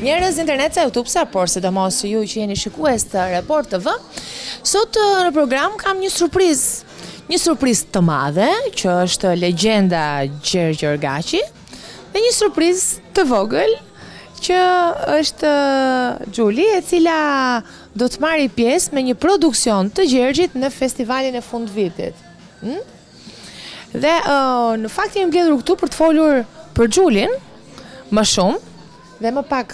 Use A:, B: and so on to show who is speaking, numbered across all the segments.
A: Njerëz internet, YouTube, por sidomos ju që jeni shikues të Report TV, sot në program kam një surprizë. Një surprizë të madhe, që është legjenda Gjergj Orgaçi, dhe një surprizë të vogël, që është Xhuli, e cila do të marrë pjesë me një produksion të Gjergjit në festivalin e fundvitit. Dhe në fakt jemi mbledhur këtu për të folur për Xhulin, më shumë, dhe më pak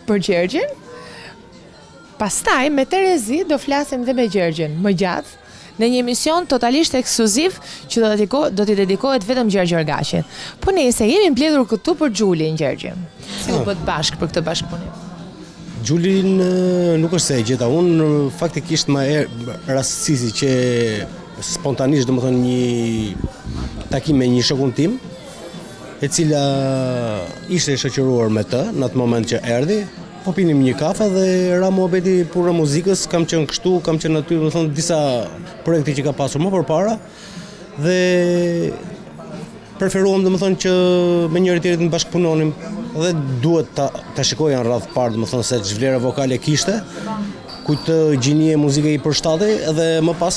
A: për Gjergjin. Pastaj me Terezi do flasim dhe me Gjergjin më gjatë në një emision totalisht ekskluziv që do t'i dedikohet vetëm Gjergj Orgaçit. Po nëse jemi mbledhur këtu për Xhulin, Gjergjin, si u bët bashkë për këtë bashkëpunim?
B: Xhulin nuk është se e gjeta unë, faktikisht më rastësisi që spontanisht domethënë një takim me një shokun tim, e cila ishte shoqëruar me të në atë moment që erdhi, po pinim një kafe dhe ra muhabeti pura muzikës, kam qenë kështu, kam qenë aty, do të thonë disa projekte që ka pasur më përpara dhe preferuam domethënë që me njëri tjetrin të bashkëpunonim dhe duhet ta shikoja në radhë parë domethënë se ç'vlera vokale kishte, kujt gjinie muzike i përshtatej dhe më pas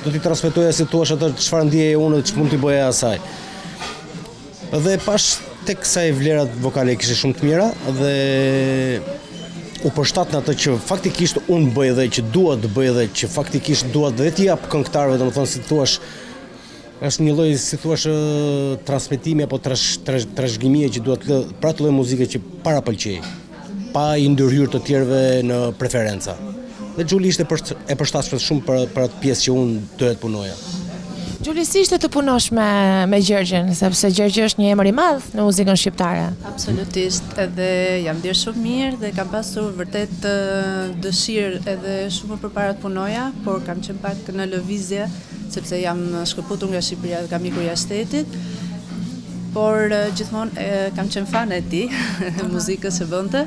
B: do t'i transmetoja si thua atë çfarë ndjeje unë dhe ç'mund t'i bëja asaj. Dhe pash tek kësaj vlerat vokale kishte shumë të mira dhe u përshtat në atë që faktikisht unë bëj dhe që dua të bëj dhe që faktikisht dua dhe t'i jap këngëtarëve, domethënë si thua është një lloj si thua transmetimi apo trashëgimie që duhet për atë lloj muzike që para pëlqej, pa i ndërhyrë të tjerëve në preferenca. Dhe Xhuli ishte e përshtatshme shumë për atë pjesë që unë doja të punoja.
A: Xhuli, si ishte të punosh me Gjergjin, sepse Gjergji është një emër i madh në muzikën shqiptare?
C: Absolutisht, edhe jam dirë shumë mirë dhe kam pasur vërtet dëshirë edhe shumë përpara të punoja, por kam qenë pak në lëvizje, sepse jam shkëputur nga Shqipëria dhe kam ikur jashtë shtetit, por gjithmonë kam qenë fan e tij, muzikës që bënte,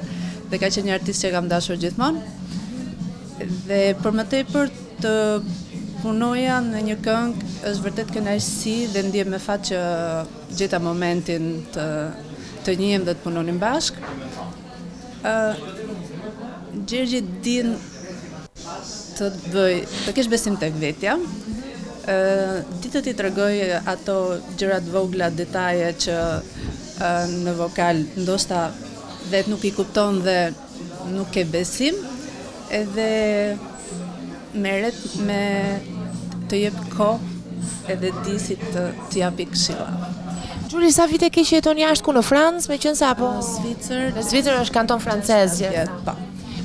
C: dhe ka qenë një artist që kam dashur gjithmonë. Dhe për më tepër të punoja në një këngë është vërtet kënaqësi dhe ndjem me fat që gjeta momentin të njihem dhe të punonim bashk. Gjergji din të kesh besim tek vetja. Ditë t'i tregoj ato gjërat vogla, detaje që në vokal ndoshta vetë nuk i kupton dhe nuk ke besim, edhe merret me të jep kohë edhe di si të japi këshilla.
A: Xhuli, sa vite ke që jeton jashtë, ku në Francë, meqense apo
C: Në Zvicër?
A: Në Zvicër është kanton francez.
C: Po.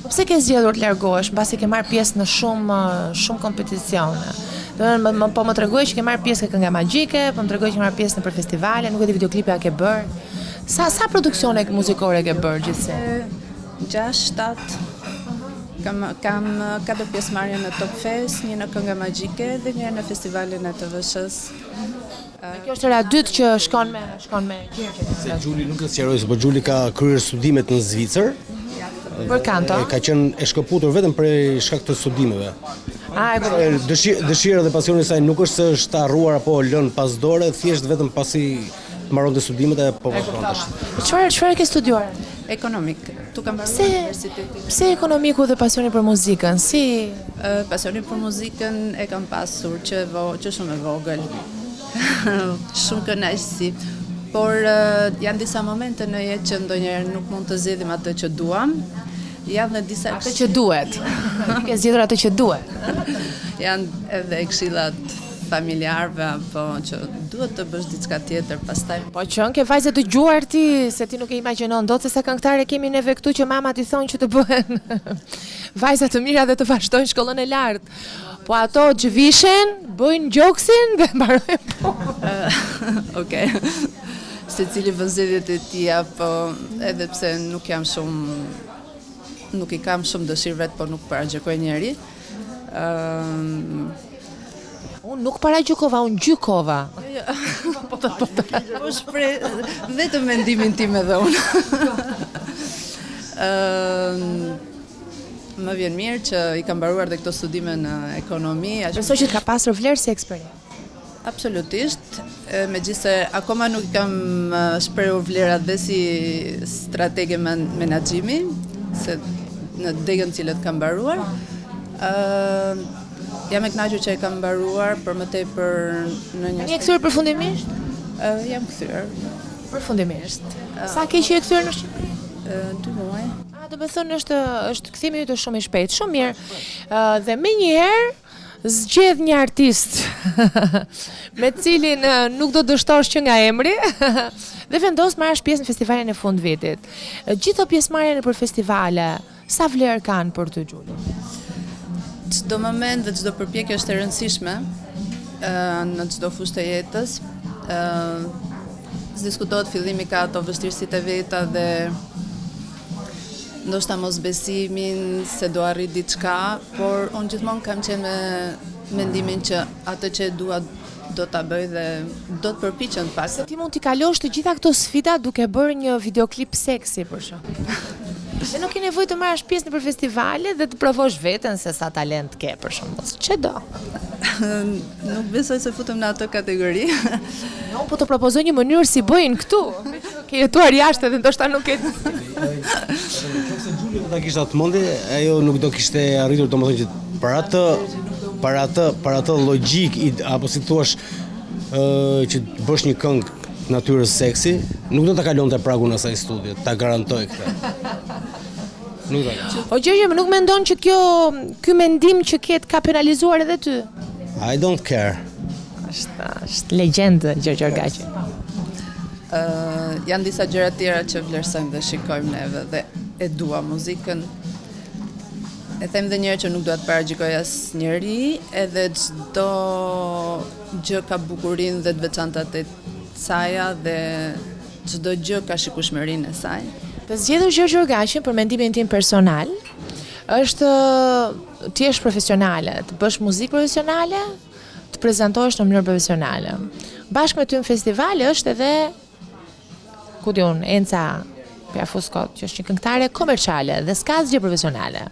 A: Po pse ke zgjedhur të largohesh, mbasi ke marrë pjesë në shumë kompeticione? Po më tregoj që ke marrë pjesë ke Kënga Magjike, po më tregoj që ke marrë pjesë në festivale, nuk e di videoklipe a ke bërë. Sa produksione muzikore ke bërë gjithsej?
C: 6-7. Kam 4 pjesëmarrje në Top Fest, një në Kënga Magjike dhe një në festivalin e TVSH-s.
A: Kjo është era dytë që shkon me Gjergjin.
B: Se Xhuli nuk e sqaroj, por Xhuli ka kryer studimet në Zvicër.
A: Për kanto?
B: Ka qenë e shkëputur vetëm për shkak të studimeve. Dëshira dhe pasioni i saj nuk është se është harruar apo lënë pas dore, thjesht vetëm pasi mbaronte studimet e po vazhdonte.
A: Çfarë ke studiuar?
C: Ekonomik. Tu kam mbaruar universitetin.
A: Pse ekonomiku dhe pasioni për muzikën?
C: Pasioni për muzikën e kam pasur që shumë e vogël. Shumë kënaqësi. Por janë disa momente në jetë që ndonjëherë nuk mund të zgjedhim atë që duam. Janë disa
A: atë që duhet. Ti ke zgjedhur atë që duhet.
C: Janë edhe këshillat familjarëve apo që duhet të bësh diçka tjetër pastaj.
A: Po qen ke vajzë të dëgjuar ti, se ti nuk e imagjinon dot se sa këngëtare kemi neve këtu që mamat i thonë që të bëhen vajza të mira dhe të vazhdojnë shkollën e lartë. Po ato zhvishen, bëjnë gjoksin dhe mbarojnë punën.
C: Okej. Secili vën zgjedhjet e tij, po edhe pse nuk i kam shumë dëshirë vetë, po nuk paragjykoj njeri.
A: Unë nuk paragjykova, unë gjykova.
C: Po shpreh vetëm mendimin tim edhe unë. Më vjen mirë që i kam mbaruar dhe këto studime në ekonomi.
A: Besoj që ka pasur vlerë si eksperiencë.
C: Absolutisht, megjithëse akoma nuk kam shprehur vlerat dhe si stratege menaxhimi, se në degën cilët kam mbaruar. Jam e kënaqur që e kam mbaruar, për më tepër në një
A: Je kthyer përfundimisht?
C: Jam kthyer.
A: Përfundimisht. Sa ke që e kthyer në Shqipëri?
C: 2 muaj.
A: Do të thonë është kthimi yt shumë i shpejt, shumë mirë. Dhe më njëherë zgjedh një artist me cilin nuk do dështosh që nga emri dhe vendos marrësh pjesë në festivalin e fund vitit. Gjithë pjesëmarrjen për festivale, sa vlerë kanë për ty, Gjuli?
C: Çdo moment dhe çdo përpjekje është e rëndësishme në çdo fushë të jetës. Diskutohet fillimi ka ato vështirësitë e veta dhe ndoshta mosbesimin se do arrit diçka, por unë gjithmonë kam qenë me mendimin që atë që dua do ta bëj dhe do të përpiqem të paktën.
A: Ti mund t'i kalosh të gjitha këto sfida duke bërë një videoklip seksi për shkak. Se nuk ke nevojë të marrësh pjesë në festivale dhe të provosh veten se sa talent ke për shembull. Ç'do?
C: Nuk besoj se futem në atë kategori.
A: Unë po të propozoj një mënyrë si bëjnë këtu. Ke jetuar jashtë dhe ndoshta nuk e di.
B: Nëse Gjuli do ta kishte atë mendje, ajo nuk do kishte arritur, domethënë që për atë logjik apo si thua që bësh një këngë natyrës seksi, nuk do ta kalonte pragun asaj studiot, ta garantoj këtë. Nuk do.
A: O Gjergje, nuk mendon që ky mendim që ket ka penalizuar edhe ty?
B: I don't care.
A: Është legjendë Gjergj Orgaqi.
C: Janë disa gjëra tjera që vlerësojmë dhe shikojmë neve dhe e dua muzikën. E them dhe njëherë që nuk dua të paragjikoj asnjëri, edhe çdo gjë ka bukurinë dhe të veçantat e saja dhe çdo gjë ka shikueshmërinë e saj.
A: Të zgjedhur Gjergj Orgaqin për mendimin tim personal është ti je profesionale, të bësh muzikë profesionale, të prezantohesh në mënyrë profesionale. Bashkë me ty në festivale është edhe ku diun Enca Piafuskot, që është një këngëtare komerciale dhe s'ka asgjë profesionale.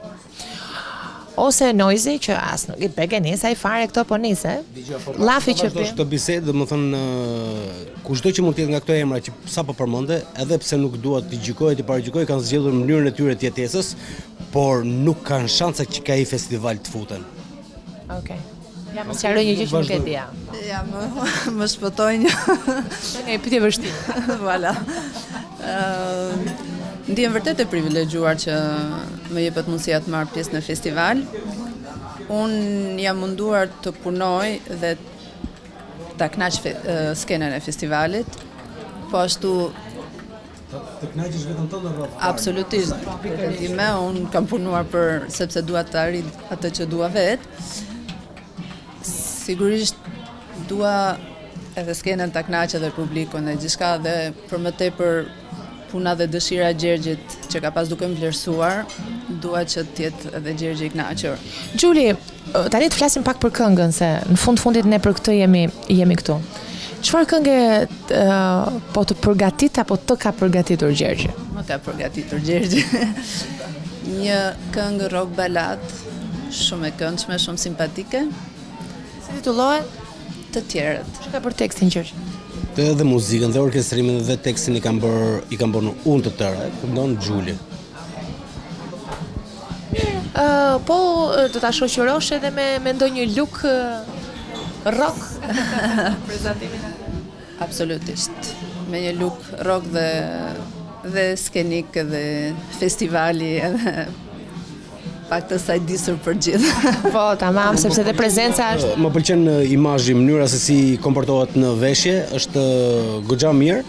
A: Ose Noizi që as nuk i bege nisa i fare këto po nise. Llafi që pi.
B: Këtë bisedë, domethënë kushdo që mund të jetë nga këto emra që sapo përmende, edhe pse nuk dua të gjykoj, të paragjykoj, kanë zgjedhur mënyrën e tyre të jetesës, por nuk kanë shanse që ka i festival të futen.
A: Okej. Ja më sqaroj një gjë që nuk e dija.
C: Ja, më shpëtoj një.
A: Nga e pyetje vështirë.
C: Voilà. Ndihem vërtet e privilegjuar që më jepet mundësia të marr pjesë në festival. Unë jam munduar të punoj dhe ta kënaq skenën e festivalit, po ashtu
B: Të kënaqësh vetëm tonë apo?
C: absolutisht. Time, unë kam punuar sepse dua të arrit atë që dua vetë. Sigurisht dua edhe skenën ta kënaqë dhe publikun e gjithçka dhe për më tepër puna dhe dëshira e Gjergjit që ka pas duke më vlerësuar, dua që të jetë edhe Gjergji i kënaqur.
A: Gjuli, tani të flasim pak për këngën se në fundit ne për këtë jemi këtu. Çfarë këngë po të përgatit apo të ka përgatitur Gjergji?
C: Më ka përgatitur Gjergji. Një këngë rock ballad, shumë e këndshme, shumë simpatike.
A: Si titullohet?
C: Të tjerët.
A: Çka ka për tekstin Gjergji?
B: Dhe muzikën, dhe orkestrimin dhe tekstin i kam bërë unë të tëra, këndon Gjuli.
A: Po do ta shoqërosh edhe me ndonjë look rock prezantimin.
C: Absolutisht. Me një look rock dhe skenik dhe festivali edhe pak të saj disur për gjithë.
A: Po, tamam, sepse dhe prezenca është.
B: Më pëlqen imazhi, mënyra se si komportohet në veshje, është goxha mirë.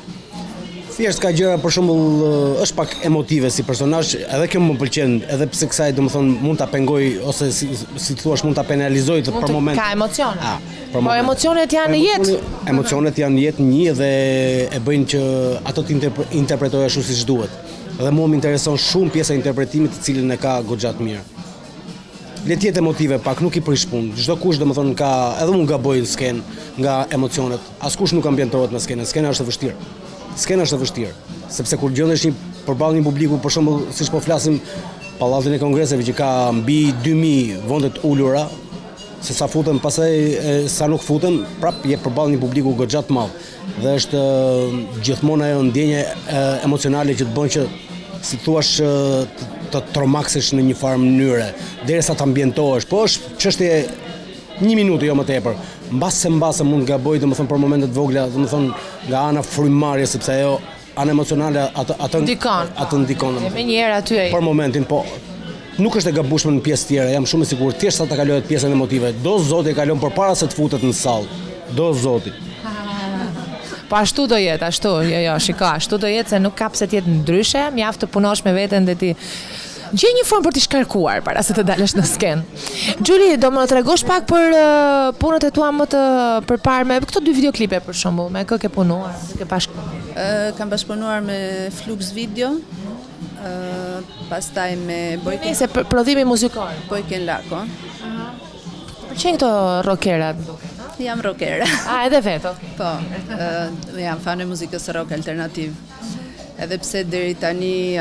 B: Thjesht ka gjëra, për shembull, është pak emotive si personazh, edhe kjo më pëlqen, edhe pse kësaj domethënë mund ta pengoj ose si thua mund ta penalizoj për moment.
A: Ka emocione.
B: Po
A: emocionet janë në jetë.
B: Emocionet janë në jetë një dhe e bëjnë që ato të interpretojë ashtu siç duhet. Dhe mua më intereson shumë pjesa e interpretimit të cilën e ka goxha të mirë. Le të jetë emotive pak, nuk i prish punë. Çdo kush domethënë ka, edhe unë gaboj në skenë nga emocionet. Askush nuk ambientohet me skenën. Skena është e vështirë. Skena është e vështirë, sepse kur gjendesh përballë një publiku, për shembull, siç po flasim Pallatin e Kongreseve që ka mbi 2000 vende të ulura, se sa futen, pastaj sa nuk futen, prap je përballë një publiku goxha të madh. Dhe është gjithmonë ajo ndjenje emocionale që të bën që si thua të tromaksesh në një farë mënyre, derisa të ambientohesh, po është çështje 1 minutë jo më tepër. Mbase mund gaboj, domethënë për momente të vogla, domethënë nga ana frymëmarrje, sepse ajo ana emocionale atë ndikon.
A: Me njëherë aty ai.
B: Për momentin, po nuk është e gabueshme në pjesë tjera, jam shumë i sigurt, thjesht sa ta kalohet pjesën emotive. Do zoti e kalon përpara se të futet në sallë. Do zoti.
A: Po ashtu do jetë, ashtu, jo, shiko, ashtu do jetë se nuk ka pse të jetë ndryshe, mjaft të punosh me veten dhe ti gjej një formë për t'i shkarkuar para se të dalësh në skenë. Gjuli, do më tregosh pak për punët e tua më të përparme, këto 2 videoklipe për shembull, me kë ke punuar, ke bashkëpunuar?
C: Kam bashkëpunuar me Flux Video, pastaj me Bojken.
A: Nëse prodhimi muzikal.
C: Bojken Lako.
A: Pëlqen këto rockerat?
C: Jam rockera.
A: Edhe vetë?
C: Po, jam fan e muzikës rock alternativ. Edhe pse deri tani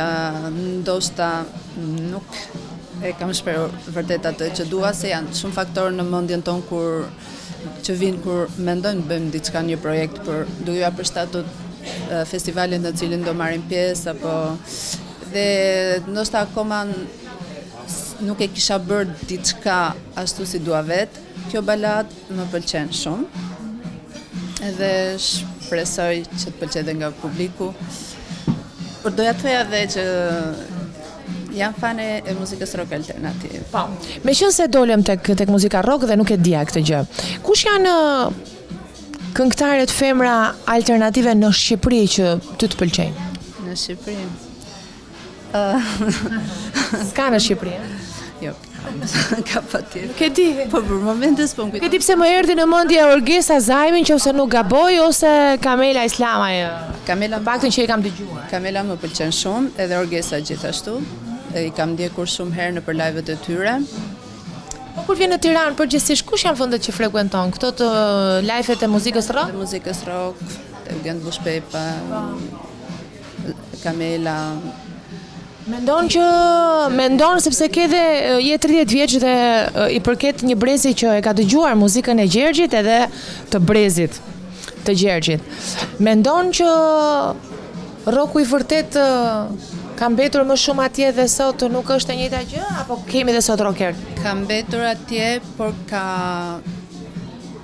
C: ndoshta nuk e kam shprehur vërtet atë që dua, se janë shumë faktorë në mendjen tonë që vinë kur mendojmë bëjmë diçka, një projekt për duke ja përshtatur festivalin në cilin do marrim pjesë, apo dhe ndoshta akoma nuk e kisha bërë diçka ashtu si dua vetë. Kjo balad më pëlqen shumë, edhe shpresoj që të pëlqejë nga publiku. Por doja të thoja dhe që jam fan e muzikës rock alternativ.
A: Po. Meqense dolem tek muzika rock dhe nuk e dija këtë gjë. Kush janë këngëtarët femra alternative në Shqipëri që ty të pëlqejnë?
C: Në Shqipëri?
A: S'ka në Shqipëri?
C: Jo. Ka patjetër.
A: Nuk e di.
C: Po për momentin s'po më kujtoj.
A: Nuk e di pse më erdhi në mendje Orgesa Zajmi, nëse nuk gaboj, ose Kamela Islamaj.
C: Kamela,
A: paktën që i kam dëgjuar.
C: Kamela më pëlqen shumë, edhe Orgesa gjithashtu. I kam ndjekur shumë herë në për live-et e tyre.
A: Po kur vjen në Tiranë përgjithsisht, kush janë vendet që frekuenton këto të live-et e muzikës rock?
C: Të muzikës rock, Eugen Bushpepa, Kamela.
A: Mendon sepse ke dhe je 30 vjeç dhe i përket një brezi që e ka dëgjuar muzikën e Gjergjit edhe të brezit të Gjergjit. Mendon që rocku i vërtet ka mbetur më shumë atje dhe sot nuk është e njëjta gjë, apo kemi dhe sot rocker?
C: Ka mbetur atje, por ka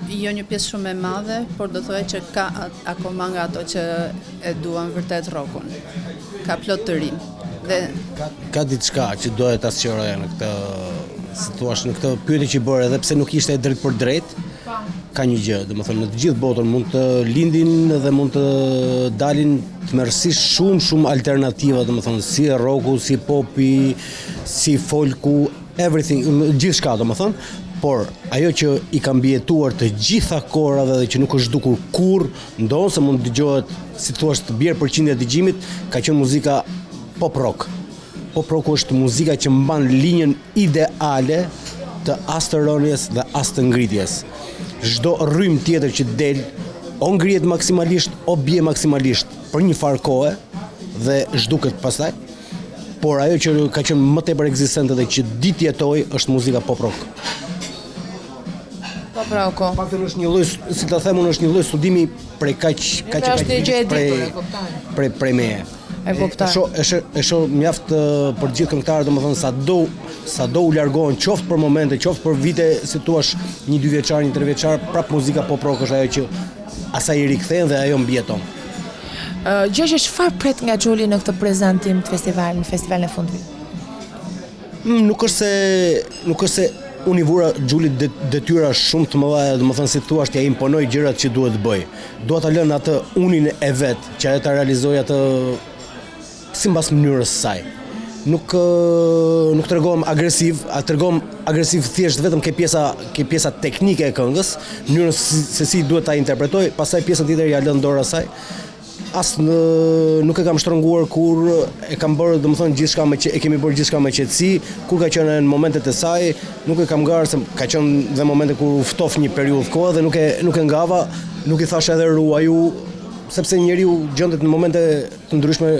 C: jo një pjesë shumë e madhe, por do thojë që ka akoma nga ato që e duan vërtet rockun. Ka plot të rinj.
B: Ka diçka që doja ta sqaroja në këtë, si thua, në këtë pyetje që bërë, edhe pse nuk ishte drejt për drejt, ka një gjë, domethënë në të gjithë botën mund të lindin dhe mund të dalin tmerrsisht shumë alternativa, domethënë si rocku, si popi, si folku, everything, gjithçka domethënë, por ajo që i ka mbijetuar të gjitha kohërave dhe që nuk është dukur kurrë, ndonse mund të dëgjohet, si thua, të bjerë përqindja e dëgjimit, ka qenë muzika pop rock. Pop rock është muzika që mban linjën ideale të as të rënies dhe as të ngritjes. Çdo rrym tjetër që del, o ngrihet maksimalisht, o bie maksimalisht për një farë kohe dhe zhduket pastaj. Por ajo që ka qenë më tepër ekzistente dhe që ditë jetoi është muzika pop rock.
A: Pop rock.
B: Paktën është një lloj, si ta them unë, është një lloj studimi prej kaq prej meje. E shoh mjaft për gjithë këngëtarët, domethënë sado u largohen qoftë për momente, qoftë për vite, si thua, 1-2 vjeçar, 1-3 vjeçar, prap muzika pop rock është ajo që asaj i rikthehen dhe ajo mbijeton.
A: Gjergj, çfarë pret nga Gjuli në këtë prezantim të festivalin e fundit?
B: Nuk është se unë i vura Gjulit detyra shumë të mëdha, domethënë si thua, t'ia imponoj gjërat që duhet të bëj. Dua ta lënë atë unin e vet, që ajo ta realizojë atë sipas mënyrës së saj. Nuk tregohem agresiv, tregohem agresiv thjesht vetëm ke pjesa teknike e këngës, mënyrën se si duhet ta interpretoj, pastaj pjesën tjetër ja lën dorë asaj. Nuk e kam shtrënguar kur e kam bërë, domethënë gjithçka e kemi bërë gjithçka me qetësi, kur ka qenë në momentet e saj, nuk e kam ngarë, se ka qenë dhe momente kur u ftof një periudhë kohë dhe nuk e ngava, nuk i thash edhe ruaju, sepse njeriu gjendet në momente të ndryshme.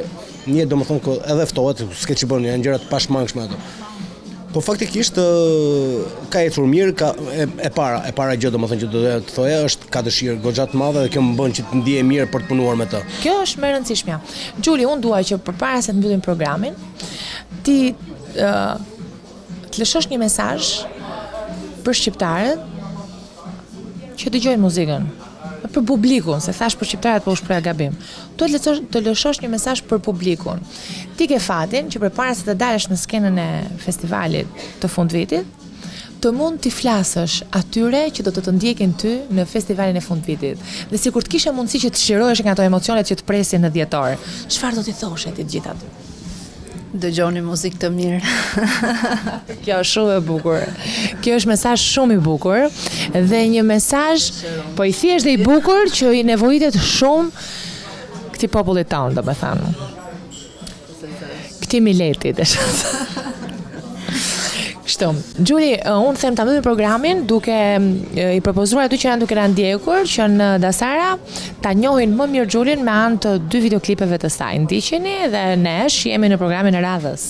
B: Një domethënë edhe ftohet, s'ke ç'i bën, janë gjëra të pashmangshme ato. Po faktikisht ka ecur mirë, e para gjë domethënë që do të thoja është ka dëshirë goxha të madhe dhe kjo më bën që të ndiej mirë për të punuar me të.
A: Kjo është më e rëndësishmja. Gjuli, unë dua që përpara se të mbyllim programin, ti të lëshosh një mesazh për shqiptarët që dëgjojnë muzikën, për publikun, se thash për shqiptarët po u shpreha gabim. Të lëshosh një mesazh për publikun. Ti ke fatin që përpara se të dalësh në skenën e festivalit të fundvitit, të mund t'i flasësh atyre që do të ndjekin ty në festivalin e fundvitit. Dhe sikur të kishe mundësi që të shirohesh nga ato emocionet që të presin në dhjetor, çfarë do t'i thoshe ti të gjithë aty?
C: Dëgjoni muzikë të mirë.
A: Kjo është shumë e bukur. Kjo është mesazh shumë i bukur dhe një mesazh po i thjesht dhe i bukur që i nevojitet shumë këtij popullit tonë, domethënë. Këtij miletit. Kështu. Gjuli, unë them ta mbyllim programin duke i propozuar aty që janë duke na ndjekur që në Dasara ta njohin më mirë Gjulin me anë të 2 videoklipeve të saj. Ndiqeni dhe nesh jemi në programin e radhës.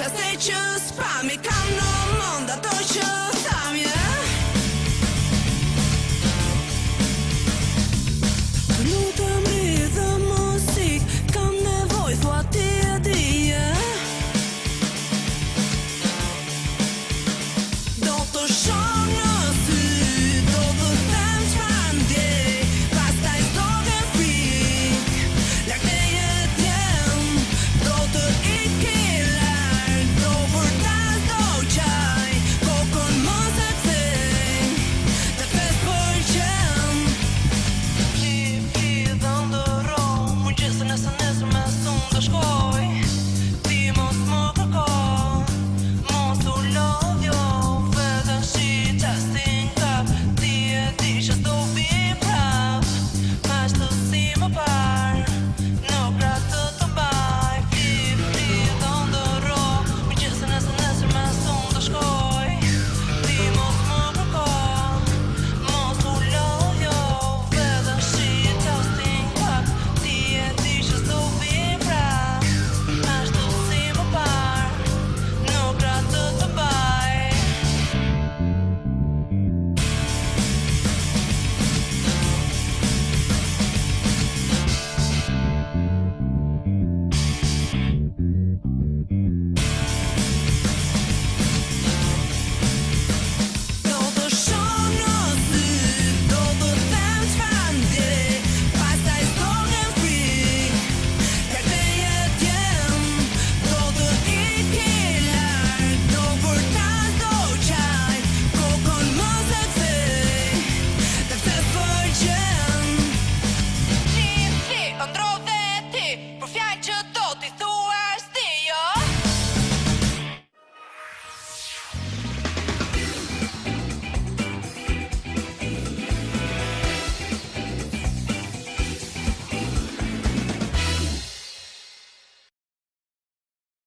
D: Just say